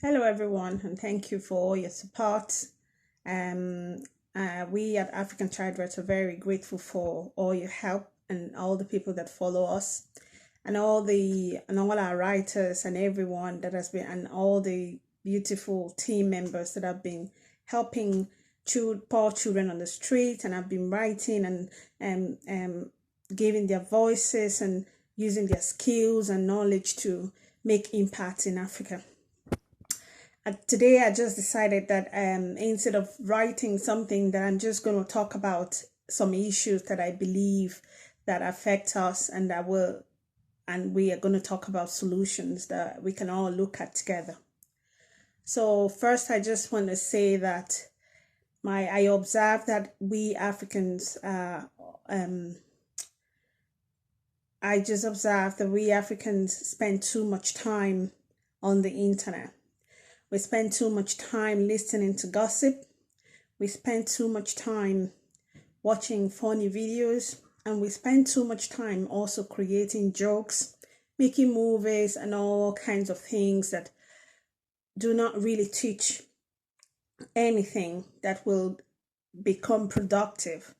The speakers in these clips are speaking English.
Hello, everyone, and thank you for all your support. Um, we at African Child Rights are very grateful for all your help and all the people that follow us, and all our writers and everyone that has been, and all the beautiful team members that have been helping poor children on the street and have been writing and giving their voices and using their skills and knowledge to make impact in Africa. Today I just decided that instead of writing something that I'm just going to talk about some issues that I believe that affect us and we are going to talk about solutions that we can all look at together. So first I just want to say that I observe that we Africans I just observe that we Africans spend too much time on the internet. We spend too much time listening to gossip. We spend too much time watching funny videos. And we spend too much time also creating jokes, making movies, and all kinds of things that do not really teach anything that will become productive.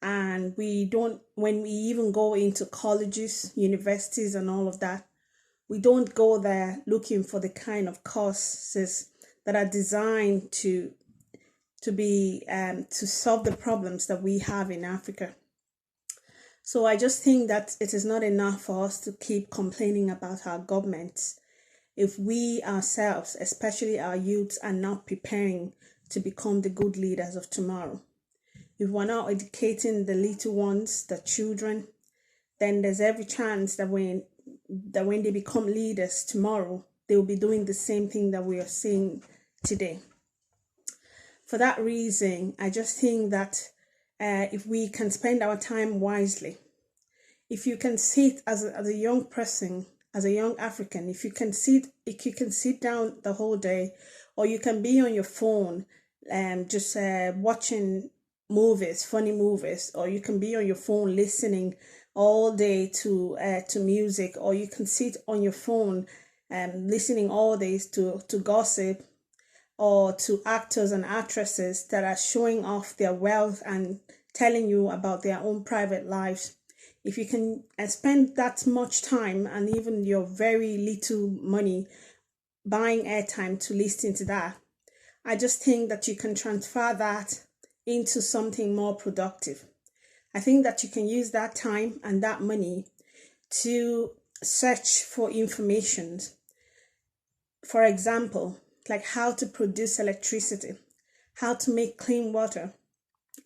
And we don't, when we even go into colleges, universities, and all of that, we don't go there looking for the kind of courses that are designed to solve the problems that we have in Africa. So I just think that it is not enough for us to keep complaining about our governments if we ourselves, especially our youths, are not preparing to become the good leaders of tomorrow. If we're not educating the little ones, the children, then there's every chance that when they become leaders tomorrow, they will be doing the same thing that we are seeing today. For that reason, I just think that if we can spend our time wisely, if you can sit as a young person, as a young African, if you can sit down the whole day, or you can be on your phone just watching movies, funny movies, or you can be on your phone listening all day to music, or you can sit on your phone listening all day to gossip, or to actors and actresses that are showing off their wealth and telling you about their own private lives. If you can spend that much time and even your very little money buying airtime to listen to that, I just think that you can transfer that into something more productive. I think that you can use that time and that money to search for information. For example, like how to produce electricity, how to make clean water,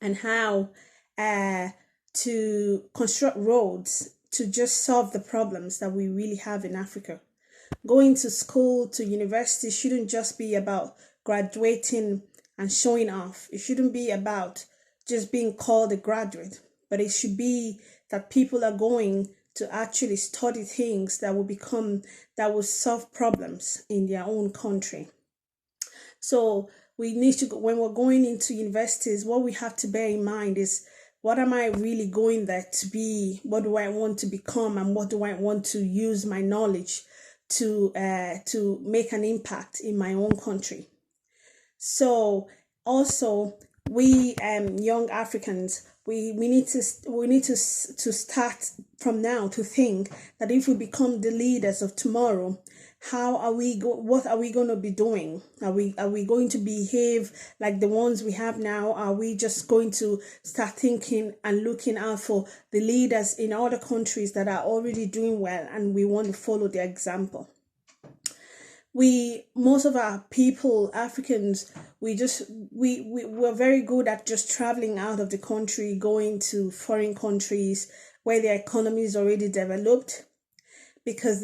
and how to construct roads to just solve the problems that we really have in Africa. Going to school, to university, shouldn't just be about graduating and showing off. It shouldn't be about just being called a graduate, but it should be that people are going to actually study things that will solve problems in their own country. So we need to, when we're going into universities, what we have to bear in mind is, what am I really going there to be? What do I want to become, and what do I want to use my knowledge to make an impact in my own country? So also, we young Africans, we need to start from now to think that if we become the leaders of tomorrow, what are we going to be doing? Are we going to behave like the ones we have now? Are we just going to start thinking and looking out for the leaders in other countries that are already doing well, and we want to follow their example? Most of our people, Africans, we're very good at just traveling out of the country, going to foreign countries where their economy is already developed, because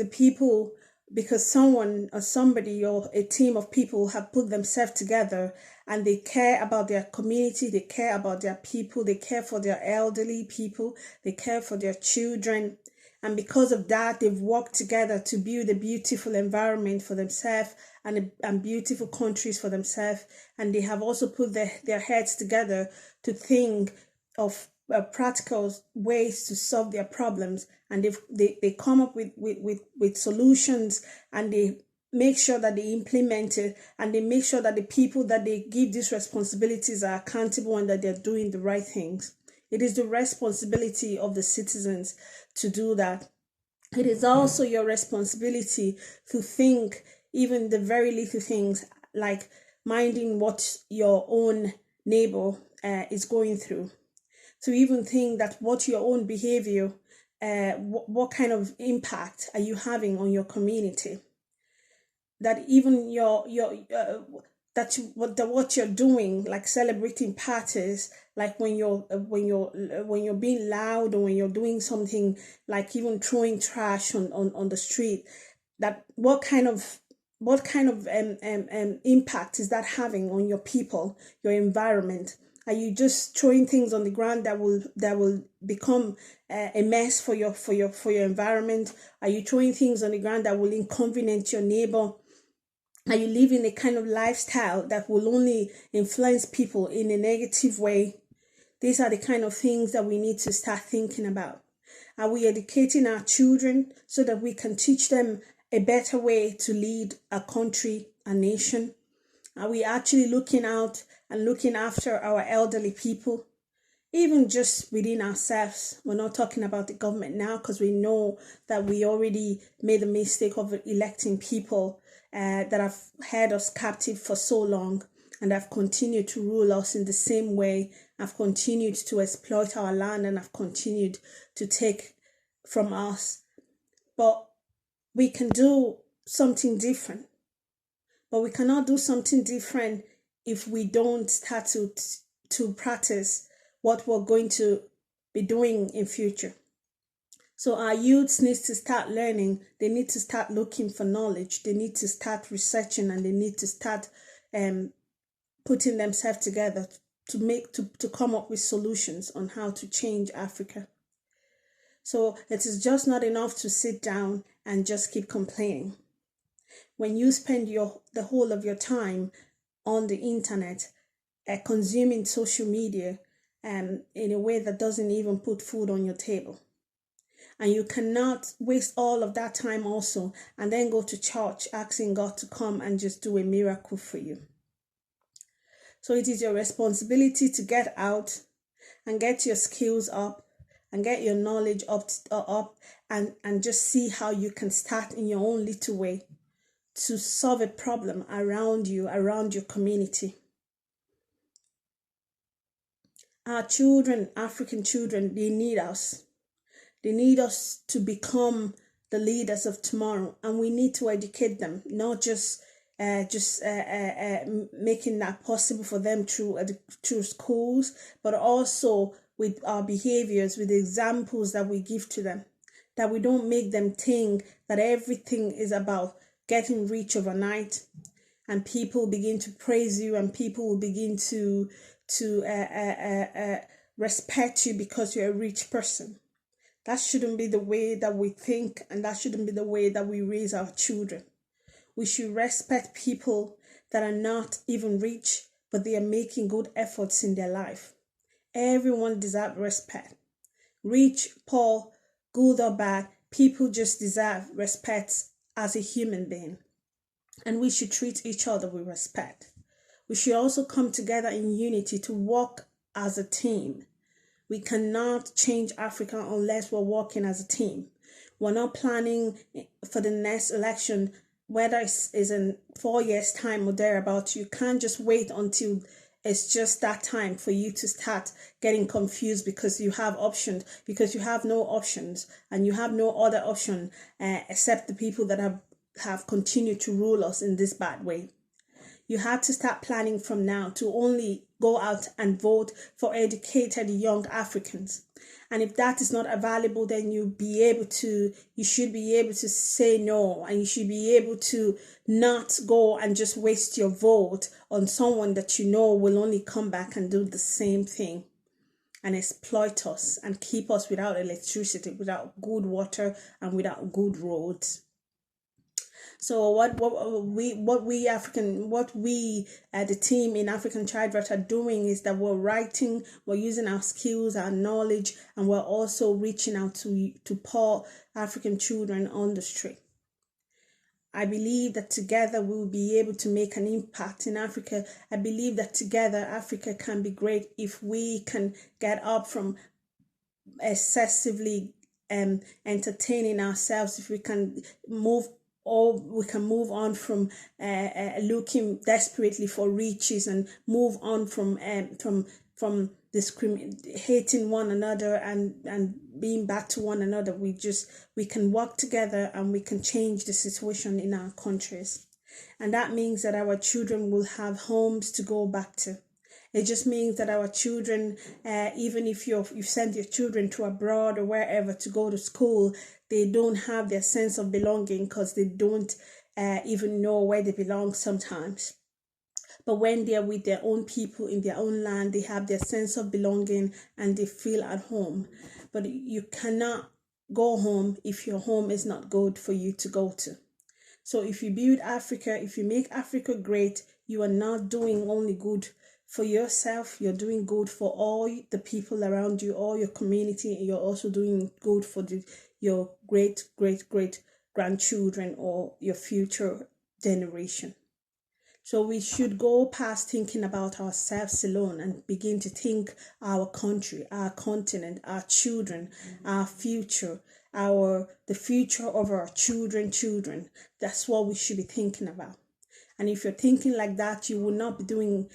someone or somebody or a team of people have put themselves together, and they care about their community, they care about their people, they care for their elderly people, they care for their children. And because of that, they've worked together to build a beautiful environment for themselves, and beautiful countries for themselves. And they have also put their heads together to think of practical ways to solve their problems. And they come up with solutions, and make sure that they implement it, and they make sure that the people that they give these responsibilities are accountable and that they're doing the right things. It is the responsibility of the citizens to do that. It is also your responsibility to think even the very little things, like minding what your own neighbor is going through. To even think that what your own behavior, what kind of impact are you having on your community? That even what you're doing, like celebrating parties, like when you're being loud, or when you're doing something like even throwing trash on the street, that what kind of impact is that having on your people, your environment? Are you just throwing things on the ground that will become a mess for your environment? Are you throwing things on the ground that will inconvenience your neighbor? Are you living a kind of lifestyle that will only influence people in a negative way? These are the kind of things that we need to start thinking about. Are we educating our children so that we can teach them a better way to lead a country, a nation? Are we actually looking out and looking after our elderly people? Even just within ourselves. We're not talking about the government now, because we know that we already made the mistake of electing people that have held us captive for so long, and have continued to rule us in the same way, have continued to exploit our land, and have continued to take from us. But we can do something different. But we cannot do something different if we don't start to practice what we're going to be doing in future. So our youths need to start learning. They need to start looking for knowledge. They need to start researching, and they need to start putting themselves together to come up with solutions on how to change Africa. So it is just not enough to sit down and just keep complaining. When you spend the whole of your time on the internet, consuming social media, in a way that doesn't even put food on your table. And you cannot waste all of that time also and then go to church asking God to come and just do a miracle for you. So it is your responsibility to get out and get your skills up and get your knowledge up and just see how you can start in your own little way to solve a problem around you, around your community. Our children, African children, they need us. They need us to become the leaders of tomorrow, and we need to educate them, not just making that possible for them through schools, but also with our behaviors, with the examples that we give to them, that we don't make them think that everything is about getting rich overnight, and people begin to praise you, and people will begin to respect you because you're a rich person. That shouldn't be the way that we think, and that shouldn't be the way that we raise our children. We should respect people that are not even rich, but they are making good efforts in their life. Everyone deserves respect. Rich, poor, good or bad, people just deserve respect as a human being. And we should treat each other with respect. We should also come together in unity to work as a team. We cannot change Africa unless we're working as a team. We're not planning for the next election, whether it's in 4 years' time or thereabouts. You can't just wait until it's just that time for you to start getting confused because you have options, because you have no options, and you have no other option except the people that have continued to rule us in this bad way. You have to start planning from now to only go out and vote for educated young Africans. And if that is not available, then you should be able to say no, and you should be able to not go and just waste your vote on someone that you know will only come back and do the same thing and exploit us and keep us without electricity, without good water, and without good roads. So the team in African Childbirth are doing is that we're using our skills, our knowledge, and we're also reaching out to poor African children on the street. I believe that together we will be able to make an impact in Africa. I believe that together Africa can be great if we can get up from excessively entertaining ourselves, if we can move on from looking desperately for riches, and move on from hating one another and being bad to one another. We can work together and we can change the situation in our countries. And that means that our children will have homes to go back to. It just means that our children, even if you've sent your children to abroad or wherever to go to school, they don't have their sense of belonging because they don't even know where they belong sometimes. But when they're with their own people in their own land, they have their sense of belonging and they feel at home. But you cannot go home if your home is not good for you to go to. So if you build Africa, if you make Africa great, you are not doing only good for yourself, you're doing good for all the people around you, all your community, and you're also doing good for your great grandchildren or your future generation. So we should go past thinking about ourselves alone and begin to think our country, our continent, our children, our future, the future of our children. That's what we should be thinking about. And if you're thinking like that, you will not be doing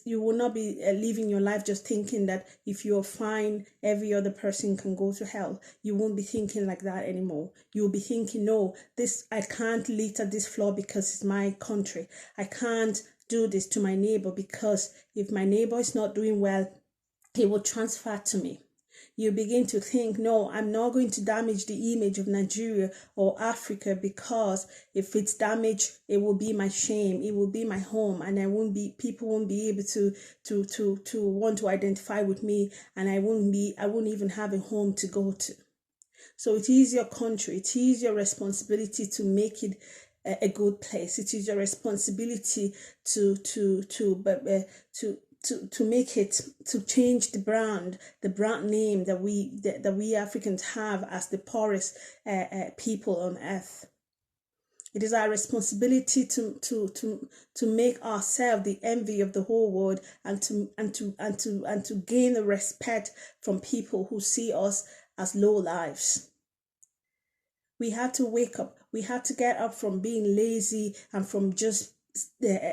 you will not be living your life just thinking that if you're fine, every other person can go to hell. You won't be thinking like that anymore. You'll be thinking, no, I can't litter this floor because it's my country. I can't do this to my neighbor because if my neighbor is not doing well, he will transfer to me. You begin to think, no, I'm not going to damage the image of Nigeria or Africa, because if it's damaged, it will be my shame, it will be my home, and people won't be able to want to identify with me, and I won't even have a home to go to. So it is your country, it is your responsibility to make it a good place. It is your responsibility to make it, to change the brand name that we Africans have as the poorest people on earth. It is our responsibility to make ourselves the envy of the whole world, and to gain the respect from people who see us as low lives. We have to wake up. We have to get up from being lazy and from just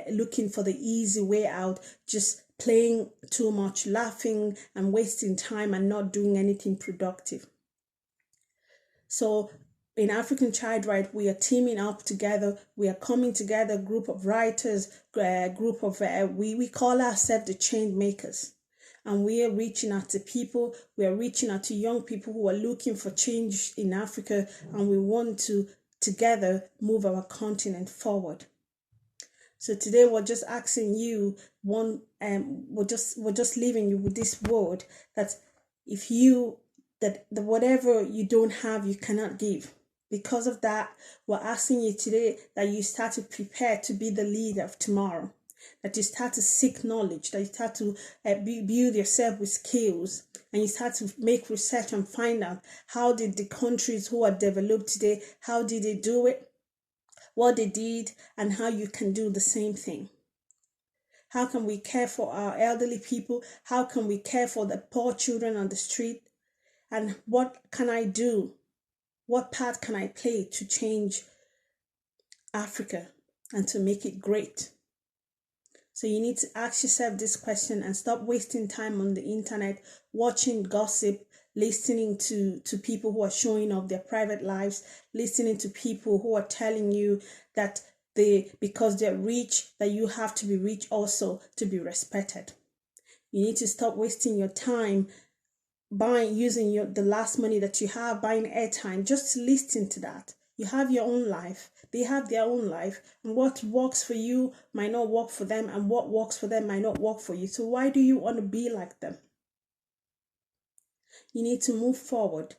looking for the easy way out, just playing too much, laughing and wasting time and not doing anything productive. So in African Child Right, we are teaming up together. We are coming together, a group of writers, we call ourselves the change makers. And we are reaching out to people. We are reaching out to young people who are looking for change in Africa, and we want to together move our continent forward. So today we're just asking you we're just leaving you with this word, that whatever you don't have, you cannot give. Because of that, we're asking you today that you start to prepare to be the leader of tomorrow, that you start to seek knowledge, that you start to build yourself with skills, and you start to make research and find out how did the countries who are developed today, how did they do it, what they did, and how you can do the same thing. How can we care for our elderly people? How can we care for the poor children on the street? And what can I do? What part can I play to change Africa and to make it great? So you need to ask yourself this question and stop wasting time on the internet, watching gossip, listening to people who are showing off their private lives, listening to people who are telling you that because they're rich, that you have to be rich also to be respected. You need to stop wasting your time using the last money that you have, buying airtime, just to listen to that. You have your own life. They have their own life. And what works for you might not work for them, and what works for them might not work for you. So why do you want to be like them? You need to move forward.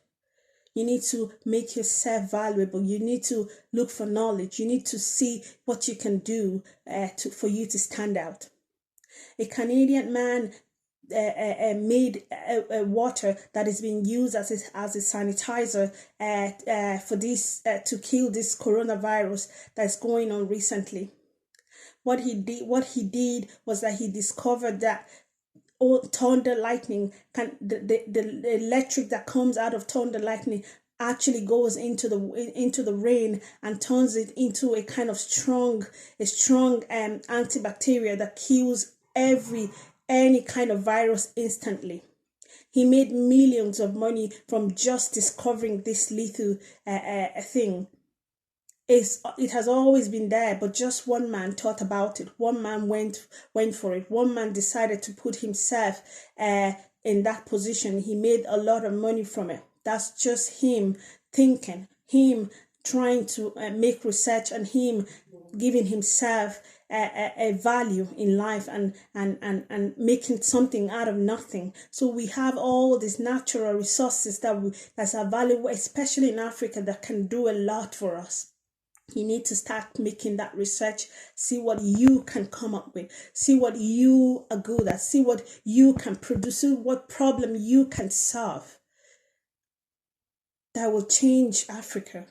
You need to make yourself valuable. You need to look for knowledge. You need to see what you can do for you to stand out. A Canadian man made water that is being used as a sanitizer for this to kill this coronavirus that's going on recently. What he did was that he discovered that thunder lightning the electric that comes out of thunder lightning actually goes into the rain and turns it into a kind of strong antibacterial that kills any kind of virus instantly. He made millions of money from just discovering this little thing. It has always been there, but just one man thought about it. One man went for it. One man decided to put himself in that position. He made a lot of money from it. That's just him thinking, him trying to make research, and him giving himself a value in life, and making something out of nothing. So we have all these natural resources that's valuable, especially in Africa, that can do a lot for us. You need to start making that research, see what you can come up with, see what you are good at, see what you can produce, see what problem you can solve that will change Africa,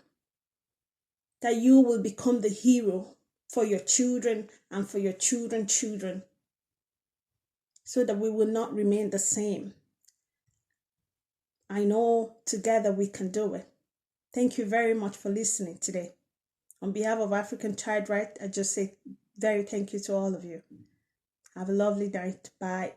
that you will become the hero for your children and for your children's children, so that we will not remain the same. I know together we can do it. Thank you very much for listening today. On behalf of African Child Right, I just say very thank you to all of you. Have a lovely night. Bye.